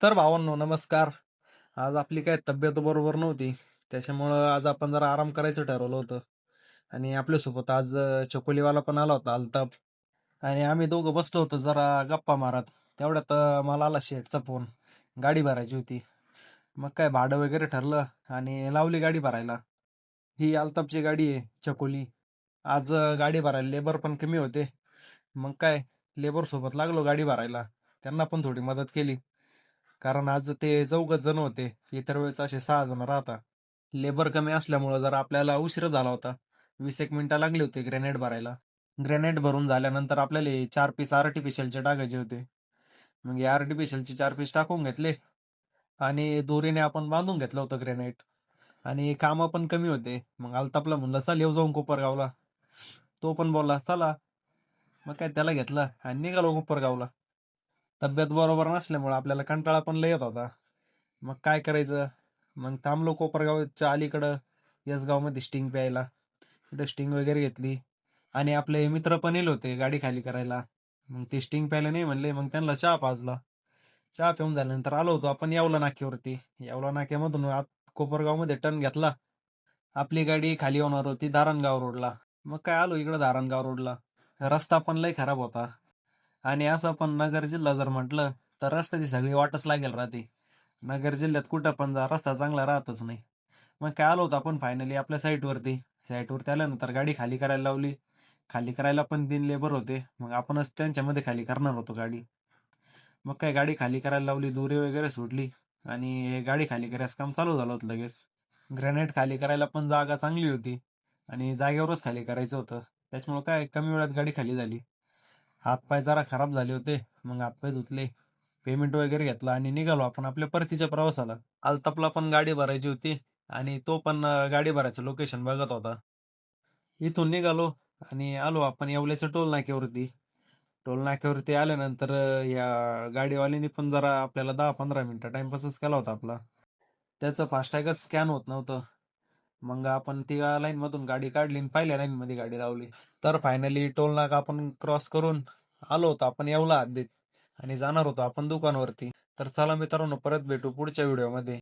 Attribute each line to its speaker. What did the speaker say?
Speaker 1: तर भावांनो नमस्कार. आज आपली काय तब्येत बरोबर नव्हती. त्याच्यामुळं आज आपण जरा आराम करायचं ठरवलं होतं आणि आपल्यासोबत आज चकोलीवाला पण आला होता अल्ताफ आणि आम्ही दोघं बसलो होतो जरा गप्पा मारत. तेवढ्यात मला आला शेठचा फोन. गाडी भरायची होती. मग काय भाडं वगैरे ठरलं आणि लावली गाडी भरायला. ही अल्ताफची गाडी आहे चकोली. आज गाडी भरायला लेबर पण कमी होते. मग काय लेबरसोबत लागलो गाडी भरायला. त्यांना पण थोडी मदत केली. कारण आज ते चौघच जण होते. इतर वेळेस असे 6 जण राहतात. लेबर कमी असल्यामुळं जरा आपल्याला उशीर झाला होता. 20 एक मिनिटं लागली होती ग्रेनेड भरायला. ग्रेनेड भरून झाल्यानंतर आपल्याला हे 4 पीस आर्टिफिशियलचे टाकायचे होते. मग हे आर्टिफिशियलचे 4 पीस टाकून घेतले आणि दोरीने आपण बांधून घेतलं होतं ग्रेनेड आणि कामं पण कमी होते. मग अल्ताफला म्हणलं, "चल येऊ जाऊन कोपरगावला." तो पण बोलला, "चला." मग काय त्याला घेतलं आणि निघालो कोपरगावला. तब्येत बरोबर नसल्यामुळं आपल्याला कंटाळा पण लय येत होता. मग काय करायचं? मग थांबलो कोपरगावच्या अलीकडं येसगावमध्ये स्टिंग प्यायला. तिथं स्टिंग वगैरे घेतली आणि आपले मित्र पण येले होते गाडी खाली करायला. मग ते स्टिंग प्यायला नाही म्हणले, मग त्यांना चहा पाजला. चहा पिऊन झाल्यानंतर आलो होतो आपण येवला नाक्यावरती. येवला नाक्यामधून आत कोपरगावमध्ये टर्न घेतला. आपली गाडी खाली होणार होती धारणगाव रोडला. मग काय आलो इकडं धारणगाव रोडला. रस्ता पण लय खराब होता. आणि असं पण नगर जिल्हा जर म्हटलं तर रस्त्याची सगळी वाटच लागेल राहते. नगर जिल्ह्यात कुठं पण जा रस्ता चांगला राहतच नाही. मग काय आलो होतो आपण फायनली आपल्या साईटवरती. साईटवरती आल्यानंतर गाडी खाली करायला लावली. खाली करायला पण 3 लेबर होते. मग आपणच त्यांच्यामध्ये खाली करणार होतो गाडी. मग काय गाडी खाली करायला लावली, दोरी वगैरे सोडली आणि हे गाडी खाली करायचं काम चालू झालं होतं लगेच. ग्रेनेड खाली करायला पण जागा चांगली होती आणि जागेवरच खाली करायचं होतं. त्याच्यामुळं काय कमी वेळात गाडी खाली झाली. हातपाय जरा खराब झाले होते. मग हातपाय धुतले, पेमेंट वगैरे घेतलं आणि निघालो आपण आपल्या परतीच्या प्रवासाला. अल्ताफला पण गाडी भरायची होती आणि तो पण गाडी भरायचं लोकेशन बघत होता. इथून निघालो आणि आलो आपण येवल्याच्या टोल नाक्यावरती. टोल नाक्यावरती आल्यानंतर या गाडीवाल्यानी पण जरा आपल्याला 10-15 मिनिटं टाइमपासच केला होता आपला. त्याचं फास्टॅगच स्कॅन होत नव्हतं. मग आपण त्या लाईनमधून गाडी काढली आणि पहिल्या लाईनमध्ये गाडी लावली. तर फायनली टोल नाका आपण क्रॉस करून आलो होतो आपण येवला हद्दीत आणि जाणार होतो आपण दुकानवरती. तर चला मित्रांनो परत भेटू पुढच्या व्हिडिओमध्ये.